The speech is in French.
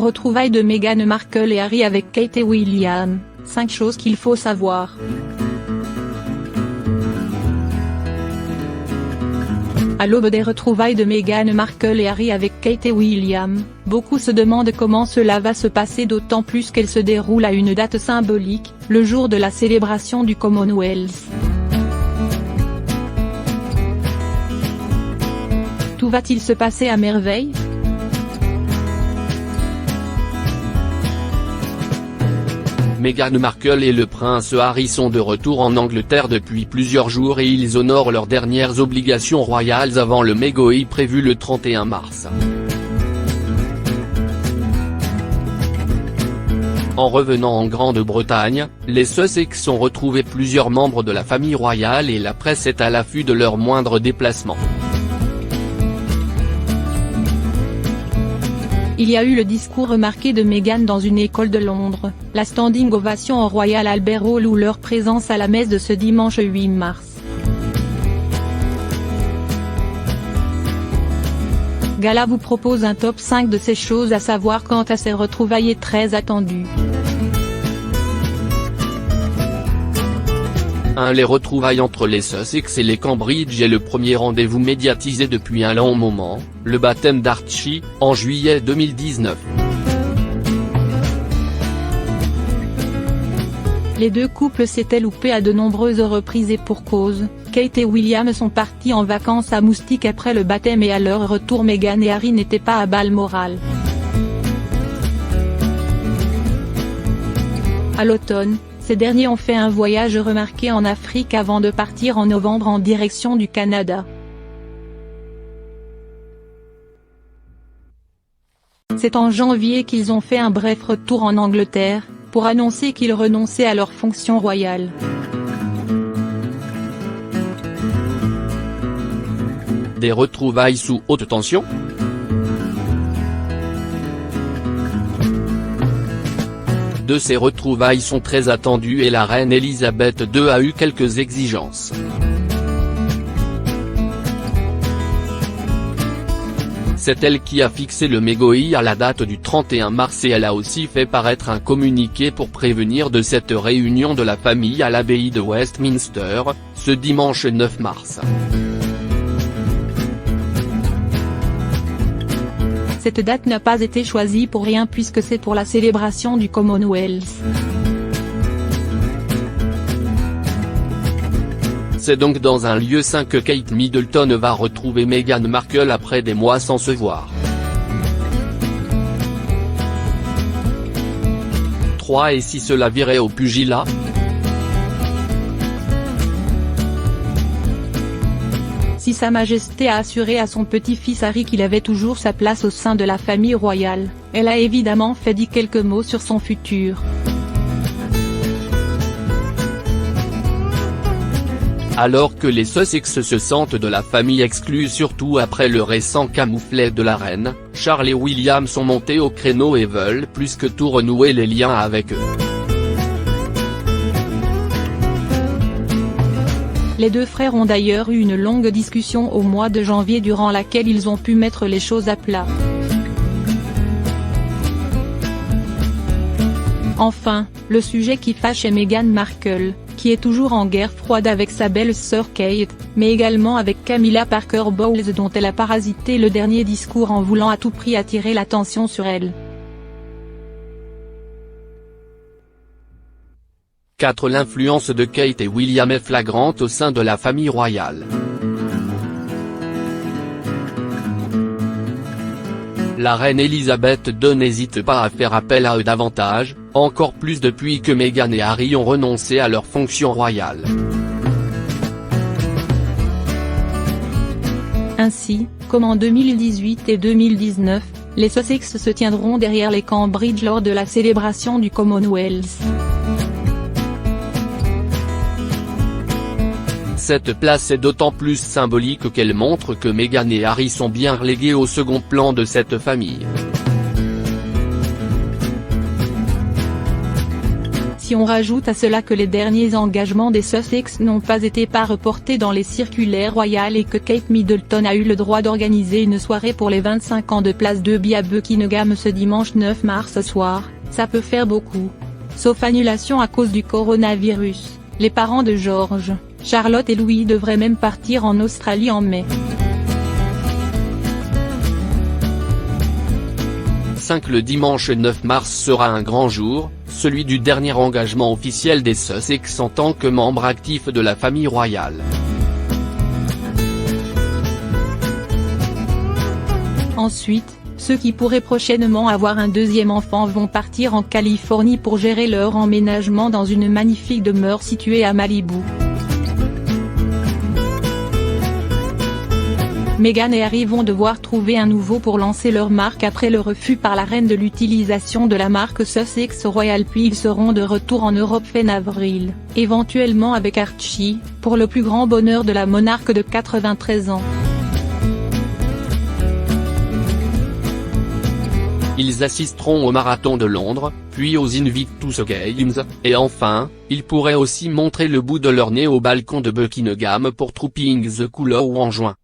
Retrouvailles de Meghan Markle et Harry avec Kate et William, 5 choses qu'il faut savoir. À l'aube des retrouvailles de Meghan Markle et Harry avec Kate et William, beaucoup se demandent comment cela va se passer, d'autant plus qu'elle se déroule à une date symbolique, le jour de la célébration du Commonwealth. Tout va-t-il se passer à merveille ? Meghan Markle et le prince Harry sont de retour en Angleterre depuis plusieurs jours et ils honorent leurs dernières obligations royales avant le Megoi prévu le 31 mars. En revenant en Grande-Bretagne, les Sussex ont retrouvé plusieurs membres de la famille royale et la presse est à l'affût de leurs moindres déplacements. Il y a eu le discours remarqué de Meghan dans une école de Londres, la standing ovation au Royal Albert Hall ou leur présence à la messe de ce dimanche 8 mars. Gala vous propose un top 5 de ces choses à savoir quant à ces retrouvailles très attendues. 1. Les retrouvailles entre les Sussex et les Cambridge est le premier rendez-vous médiatisé depuis un long moment, le baptême d'Archie, en juillet 2019. Les deux couples s'étaient loupés à de nombreuses reprises et pour cause, Kate et William sont partis en vacances à Moustique après le baptême et à leur retour Meghan et Harry n'étaient pas à Balmoral. À l'automne, ces derniers ont fait un voyage remarqué en Afrique avant de partir en novembre en direction du Canada. C'est en janvier qu'ils ont fait un bref retour en Angleterre, pour annoncer qu'ils renonçaient à leur fonction royale. Des retrouvailles sous haute tension ? De ces retrouvailles sont très attendues et la reine Elisabeth II a eu quelques exigences. C'est elle qui a fixé le Megoi à la date du 31 mars et elle a aussi fait paraître un communiqué pour prévenir de cette réunion de la famille à l'abbaye de Westminster, ce dimanche 9 mars. Cette date n'a pas été choisie pour rien puisque c'est pour la célébration du Commonwealth. C'est donc dans un lieu saint que Kate Middleton va retrouver Meghan Markle après des mois sans se voir. 3. Et si cela virait au pugilat ? Si Sa Majesté a assuré à son petit-fils Harry qu'il avait toujours sa place au sein de la famille royale, elle a évidemment fait dire quelques mots sur son futur. Alors que les Sussex se sentent de la famille exclue surtout après le récent camouflet de la reine, Charles et William sont montés au créneau et veulent plus que tout renouer les liens avec eux. Les deux frères ont d'ailleurs eu une longue discussion au mois de janvier durant laquelle ils ont pu mettre les choses à plat. Enfin, le sujet qui fâche est Meghan Markle, qui est toujours en guerre froide avec sa belle-sœur Kate, mais également avec Camilla Parker Bowles dont elle a parasité le dernier discours en voulant à tout prix attirer l'attention sur elle. 4. L'influence de Kate et William est flagrante au sein de la famille royale. La reine Elisabeth II n'hésite pas à faire appel à eux davantage, encore plus depuis que Meghan et Harry ont renoncé à leur fonction royale. Ainsi, comme en 2018 et 2019, les Sussex se tiendront derrière les Cambridge lors de la célébration du Commonwealth. Cette place est d'autant plus symbolique qu'elle montre que Meghan et Harry sont bien relégués au second plan de cette famille. Si Si on rajoute à cela que les derniers engagements des Sussex n'ont pas été reportés dans les circulaires royales et que Kate Middleton a eu le droit d'organiser une soirée pour les 25 ans de Place Derby à Buckingham ce dimanche 9 mars soir, ça peut faire beaucoup. Sauf annulation à cause du coronavirus, les parents de George, Charlotte et Louis devraient même partir en Australie en mai. 5. Le dimanche 9 mars sera un grand jour, celui du dernier engagement officiel des Sussex en tant que membre actif de la famille royale. Ensuite, ceux qui pourraient prochainement avoir un deuxième enfant vont partir en Californie pour gérer leur emménagement dans une magnifique demeure située à Malibu. Meghan et Harry vont devoir trouver un nouveau pour lancer leur marque après le refus par la reine de l'utilisation de la marque Sussex Royal, puis ils seront de retour en Europe fin avril, éventuellement avec Archie, pour le plus grand bonheur de la monarque de 93 ans. Ils assisteront au Marathon de Londres, puis aux Invictus Games, et enfin, ils pourraient aussi montrer le bout de leur nez au balcon de Buckingham pour Trooping the Colour en juin.